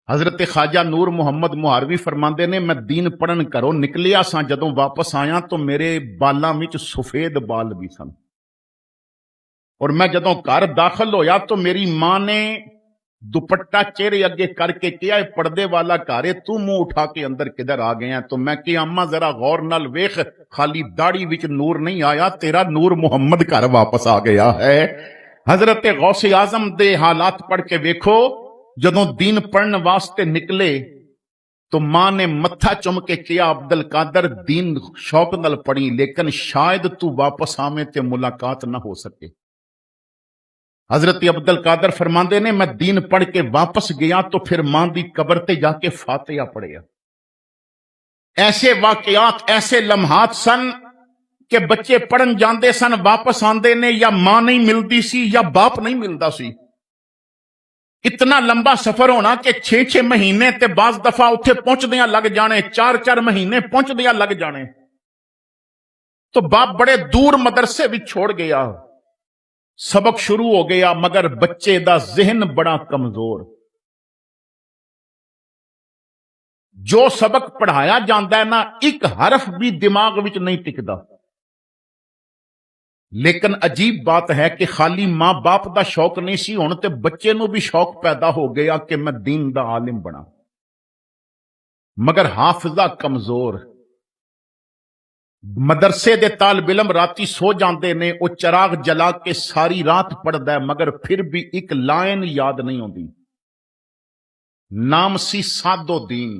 हजरत ख्वाजा नूर मुहम्मद मुहारवी फरमाते ने, मैं दीन पढ़न घरों निकलिया सा, जदों वापस आया तो मेरे बालों में सफेद बाल भी सन। और मैं जदों घर दाखिल होया तो मेरी मां ने दुपट्टा चेहरे अगे करके कहा, पर्दे वाला घर है, तू मुंह उठा के अंदर किधर आ गया? तो मैं कि अम्मा जरा गौर नाल वेख, खाली दाढ़ी विच नूर नहीं आया, तेरा नूर मुहम्मद घर वापस आ गया है। हजरत गौसे आजम दे हालात पढ़ के वेखो, जदों दीन पढ़न वास्ते निकले तो मां ने मत्था चुम के कहा, अब्दुल कादर दीन शौक नाल पढ़ी, लेकिन शायद तू वापस आवे ते मुलाकात ना हो सके। हजरत अब्दुल कादर फरमाते ने, मैं दीन पढ़ के वापस गया तो फिर मां दी कबर ते जाके फातिहा पढ़िया। ऐसे वाकयात, ऐसे लम्हात सन कि बच्चे पढ़न जाते सन, वापस आंदे ने, या मां नहीं मिलती सी या बाप नहीं मिलता सी। इतना लंबा सफर होना कि 6-6 महीने ते बाज दफा उत्थे पहुंचदियां लग जाने, 4-4 महीने पहुंचदियां लग जाने। तो बाप बड़े दूर मदरसे भी छोड़ गया, सबक शुरू हो गया, मगर बच्चे दा जहन बड़ा कमजोर। जो सबक पढ़ाया जाता है ना, एक हरफ भी दिमाग विच नहीं टिकदा। लेकिन अजीब बात है कि खाली मां बाप दा शौक नहीं सी, हुण ते बच्चे नूं भी शौक पैदा हो गया कि मैं दीन दा आलिम बना, मगर हाफिजा कमजोर। मदरसे दे तालिब इल्म राती सो जाते ने, वो चिराग जला के सारी रात पढ़दा है, मगर फिर भी एक लाइन याद नहीं आती। नाम सी सादोदीन,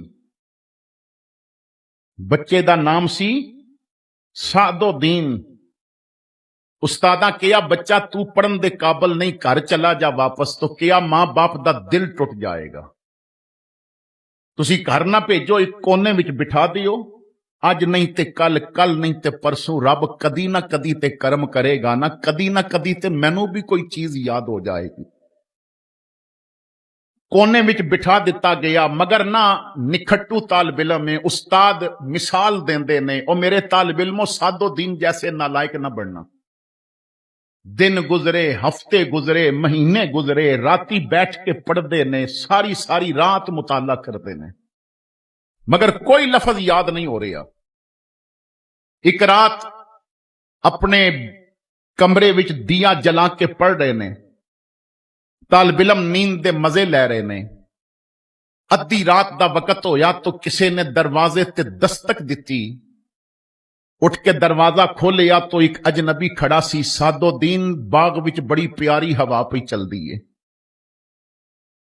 बच्चे दा नाम सी सादोदीन। उस्तादा कहा, बच्चा तू पढ़न दे काबल नहीं, घर चला जा वापस। तो कहा, मां बाप दा दिल टुट जाएगा, तुसी घर ना भेजो, एक कोने विच बिठा दियो, अज नहीं ते कल, कल नहीं ते परसों, रब कदी ना कदी ते कर्म करेगा ना, कदी ना कदी ते मैनू भी कोई चीज याद हो जाएगी। कोने विच बिठा दिता गया, मगर ना निखट्टू तालिब इल्म में उस्ताद मिसाल देंदे ने, और मेरे तालिब इल्मों सादोदीन जैसे नालायक ना बनना। दिन गुजरे, हफ्ते गुजरे, महीने गुजरे, राती बैठ के पढ़ते ने, सारी सारी रात मुताला करते ने, मगर कोई लफज याद नहीं हो रहा। एक रात अपने कमरे विच दिया जला के पढ़ रहे ने, तालिब इल्म नींद दे मजे ले रहे ने। अद्धी रात दा वक्त होया तो किसी ने दरवाजे ते दस्तक दी। उठ के दरवाजा खोलिया तो एक अजनबी खड़ा सी। सादोदीन, बाग विच बड़ी प्यारी हवा पई चलदी है,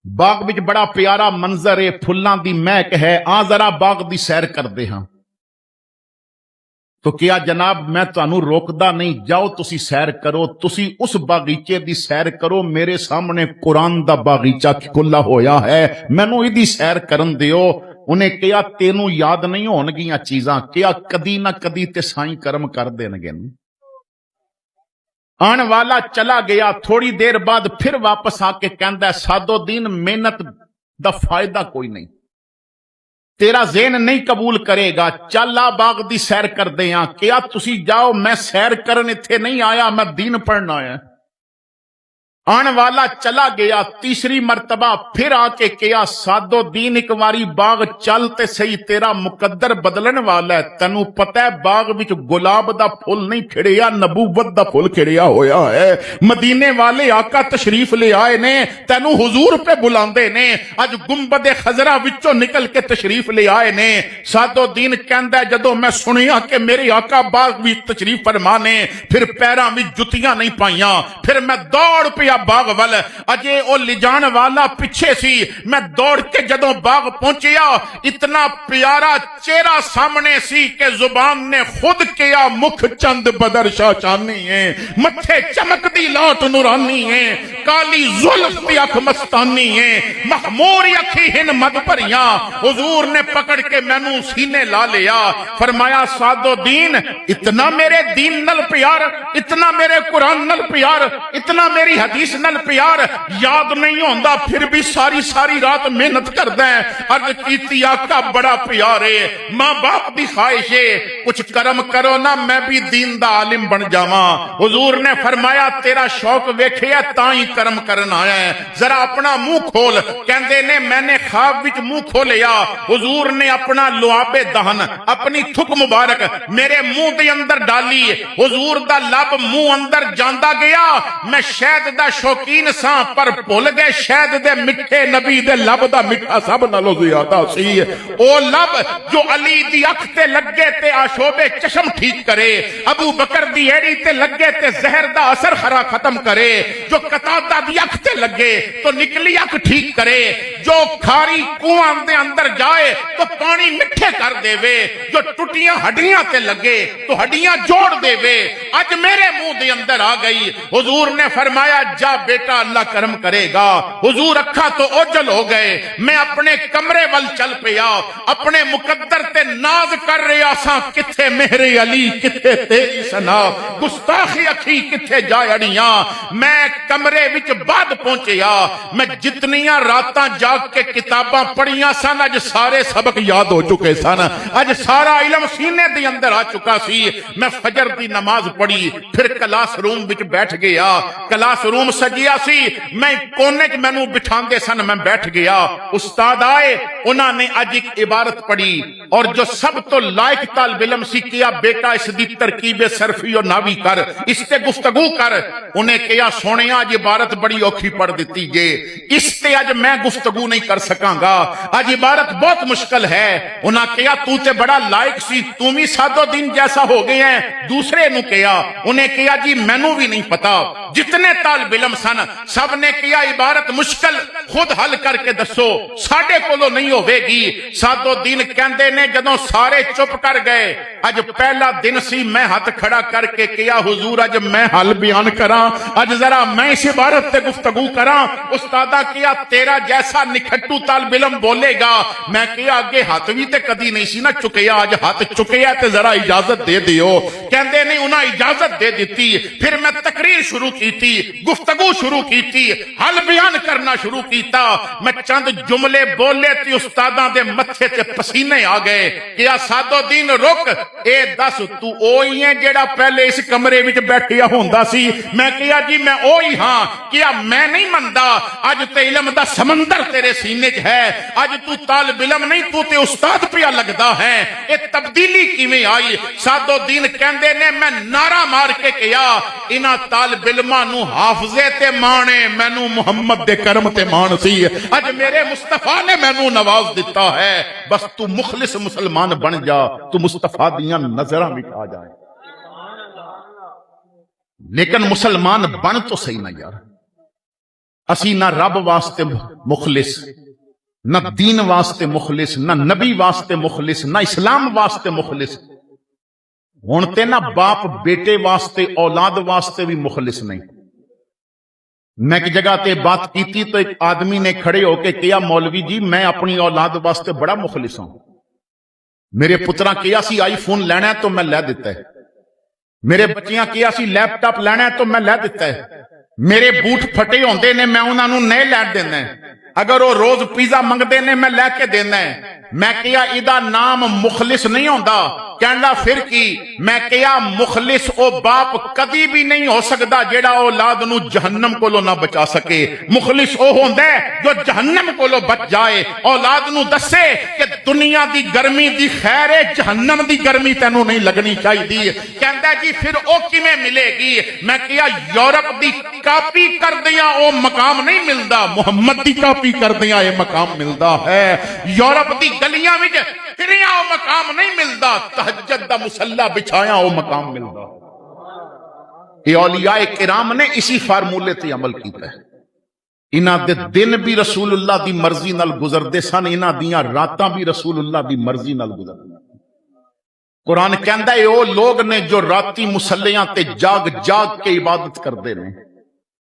बाग विच बड़ा प्यारा मंजर है, फुल्लां दी महक है, आ जरा बाग दी सैर करदे हां। तो क्या जनाब, मैं तुहानू रोकदा नहीं, जाओ तुसी सैर करो, तुसी उस बागीचे दी सैर करो, मेरे सामने कुरान दा बागीचा खुला होया है, मैनू इहदी सैर करन दिओ। उन्हें कहा, तेनू याद नहीं होणगियां चीजां? क्या कदी ना कदी ते साईं कर्म कर देणगे। आने वाला चला गया, थोड़ी देर बाद फिर वापस आके कहंदा, सादोदीन मेहनत दा फायदा कोई नहीं, तेरा ज़हन नहीं कबूल करेगा, चल आ बाग दी सैर कर दे। क्या तुसी जाओ, मैं सैर करन इत्थे नहीं आया, मैं दीन पढ़ना आया। आने वाला चला गया, तीसरी मर्तबा फिर आके कहा, सादोदीन एक बारी बाग चलते सही, तेरा मुकद्दर बदलन वाला है। तेनू पता है बाग विच गुलाब दा फुल नहीं खिड़िया, नबूवत दा फुल खिड़िया होया है। मदीने वाले आका तशरीफ ले आए ने, तेनू हुजूर पे बुलांदे ने, अज गुंबदे खजरा विचों निकल के तशरीफ ले आए ने। सादोदीन कहंदा, जदों मैं सुनिया कि मेरे आका बाग विच तशरीफ फरमा ने, फिर पैरां विच जुतियां नहीं पाईयां, फिर मैं दौड़ पिया बाग वाल। अजे ओ लिजान वाला पिछे सी, मैं दौड़ के जदों बाग पहुंचिया, इतना प्यारा चेहरा सामने सी कि जुबान ने खुद किया, मुख चंद बदर शाचानी है, मत्थे चमकदी लाट नूरानी है, काली जुल्फ दी अख मस्तानी है, महमूर अखी हिन मद भरिया। हुजूर ने पकड़ के मैनू सीने ला लिया, फरमाया, सादोदीन इतना मेरे दीन नल प्यार, इतना मेरे कुरान नल प्यार, इतना मेरी हदीस हदीस नाल प्यार याद नहीं होंदा, फिर भी सारी सारी रात मेहनत करदा है। अर्ज कीती आका बड़ा प्यार है, मां बाप दी ख्वाहिश है, कुछ कर्म करो ना मैं भी दीन दा आलिम बन जावां। हुजूर ने फरमाया तेरा शौक वेखिया तां ही कर्म करन आया है, जरा अपना मुंह खोल। कहंदे ने मैंने ख्वाब विच मुंह खोलिया, हुजूर ने अपना लुआबे दहन अपनी थुक मुबारक मेरे मुंह दे अंदर डाली। हुजूर दा लब मुंह अंदर जांदा गया। मैं शहद दा शौकीन सा पर भुल गए शहद दे मिठे नबी दे लब दा मिठा सब नालों ज्यादा सी। ओ लब जो अली दी अख ते लगे ते आशोबे चश्म ठीक करे, अबू बकर दी एड़ी ते लगे ते जहर दा असर खरा खत्म करे, जो कतादा दी अख ते लगे तो निकली अख ठीक करे, जो खारी कुआं दे अंदर जाए तो पानी मिठे कर देवे, जो टुटियां हड्डियां ते लगे तो हड्डियां जोड़ देवे। आज मेरे मुंह दे अंदर आ गई। हुजूर ने फरमाया जा बेटा अल्लाह करम करेगा। हुजूर अखा तो ओझल हो गए। मैं अपने कमरे वल चल पिया, अपने मुकद्दर ते नाज कर रहा सा, किथे मेहरे अली किथे तेरी सना, गुस्ताखी अखी किथे जाड़ियां। मैं कमरे विच बाद पहुंचया, मैं जितनियां रातां जाग के किताबां पढ़ियां सन अज सारे सबक याद हो चुके सन, अज सारा इलम सीने दे अंदर आ चुका सी। मैं फजर दी नमाज पढ़ी, फिर क्लास रूम विच बैठ गया। क्लास रूम सजिया सी, मैं कोने च मैनू बिठांदे सन, मैं बैठ गया। उस्ताद आए, उन्होंने अज एक इबारत पढ़ी और जो सब तो लायक तालिब इल्म सी किया बेटा इसकी तरकीब सरफी और नावी कर, इससे गुफ्तगू कर। उन्हें कहा सोने अज इबारत बड़ी औखी पढ़ दी जे, इससे अज मैं गुफ्तगू नहीं कर सकांगा, अज इबारत बहुत मुश्किल है। उन्हें कहा तू ते बड़ा लायक सी, तू भी सादो दिन जैसा हो गए हैं। दूसरे नु कहा, उन्हें कहा जी मैनू भी नहीं पता। जितने तालिब इल्म सन सब ने कहा इबारत मुश्किल, खुद हल करके दसो, साडे कोलों नहीं होवेगी। सादो दिन कहंदे ने जदों सारे चुप कर गए, अज पहला दिन सी, मैं हाथ खड़ा करके कहा हुजूर अज मैं हल बयान करा, अज जरा मैं इस इबारत से गुफ्तगू करा। उस्तादा किया तेरा जैसा निखट्टू तालिब इल्म बोलेगा। मैं कहा अगे हाथ भी ते कदी नहीं सी ना चुकया, अज हाथ चुकया ते जरा इजाजत दे दियो। कहंदे नहीं उन्हें इजाजत दे दी। फिर मैं तकरीर शुरू की, गुफ्तगू शुरू की, हल बयान करना शुरू किया। मैं चंद जुमले बोले ती उस्तादा दे मत्थे ते पसीने आ गए। क्या सादो दिन रुक, ए दस तू ओही है जेड़ा पहले इस कमरे विच बैठिया होंदा सी? मैं कहा जी मैं ओही हां। क्या मैं नहीं मनदा, अज ते इल्म दा समंदर तेरे सीने च है, अज तू तालिब इल्म नहीं तू ते उस्ताद पिया लगदा है। ये तब्दीली किवें आई? सादो दिन कहंदे ने मैं नारा मार के कहा इन्हां तालिब इल्मां नूं हाफजे ते माणे, मैनू मुहम्मद दे करम ते मान सी। अज मेरे मुस्तफा ने मैनू नवाज दिता है, बस तू मुखलिस मुसलमान बन जा, तू मुस्तफा दियां नजरां विच आ जाए। लेकिन मुसलमान बन तो सही ना यार, असी ना रब वास्ते मुखलिस, ना दीन वास्ते मुखलिस, ना नबी वास्ते मुखलिस, ना इस्लाम वास्ते मुखलिस। हुण ते ना बाप बेटे वास्ते औलाद वास्ते भी मुखलिस नहीं। मैं एक जगह ते बात की तो एक आदमी ने खड़े होके कहा मौलवी जी मैं अपनी औलाद वास्ते बड़ा मुखलिस हूं, मेरे पुत्रा कहा सी आईफोन लेना है तो मैं लै दिता है, मेरे बच्चियां कहा सी लैपटॉप लेना है तो मैं लै दिता है, मेरे बूट फटे होंदे ने मैं उन्होंने नहीं लै देना है, अगर वो रोज पिज़्ज़ा मंगते ने मैं लैके देना है। मैं कहा इदा नाम मुखलिस नहीं होंदा। कहना फिर की? मैं कहा मुखलिस ओ बाप कदी भी नहीं हो सकता जेड़ा औलाद नू जहन्नम कोलों ना बचा सके। मुखलिस ओ होंदा है जो जहन्नम कोलों बच जाए, औलाद नू दसे कि दुनिया दी गर्मी दी खैर है, जहन्नम दी गर्मी तेनू नहीं लगनी चाहिए। कहता जी फिर ओ किवें मिलेगी? मैं कहा यूरोप दी कापी कर दिया ओ मकाम नहीं मिलता, मुहम्मद दी कापी कर दिया ये मकाम मिलता है। यूरोप दी गलियां विच फिरिया ओ मकाम नहीं मिलता, तहज्जुद दा मुसल्ला बिछाया ओ मकाम मिलता। ये औलियाए किराम ने इसी फार्मूले ते अमल किया है। इन्हां दे दिन भी रसूलुल्लाह दी मर्जी नाल गुजरदे सन, इन्हां दियां रातां भी रसूलुल्लाह दी मर्जी नाल गुजरदियां। कुरान कहंदा है ओ लोग ने जो राती मुसल्लियां ते जाग जाग के इबादत करते हैं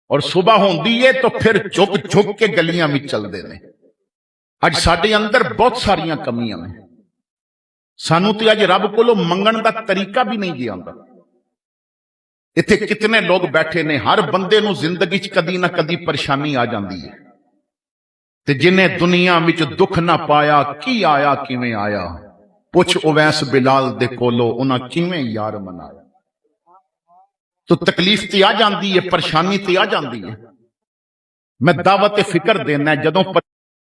और सुबह होंदी है तो फिर झुक झुक के गलियां में चलते हैं। अज साडे अंदर बहुत सारियां कमियां ने, सानू ते अज रब कोलों मंगण दा तरीका भी नहीं जी आंदा। इत्थे कितने लोग बैठे ने, हर बंदे नूं जिंदगी च कदी ना कदी परेशानी आ जाती है, ते जिन्हें दुनिया विच दुख ना पाया की आया किवें आया, पुछ उवैस बिलाल दे कोलो उन्हां किवें यार मनाया। तो तकलीफ ते आ जाती है, परेशानी ते आ जाती है। मैं दावत फिक्र देना, जदों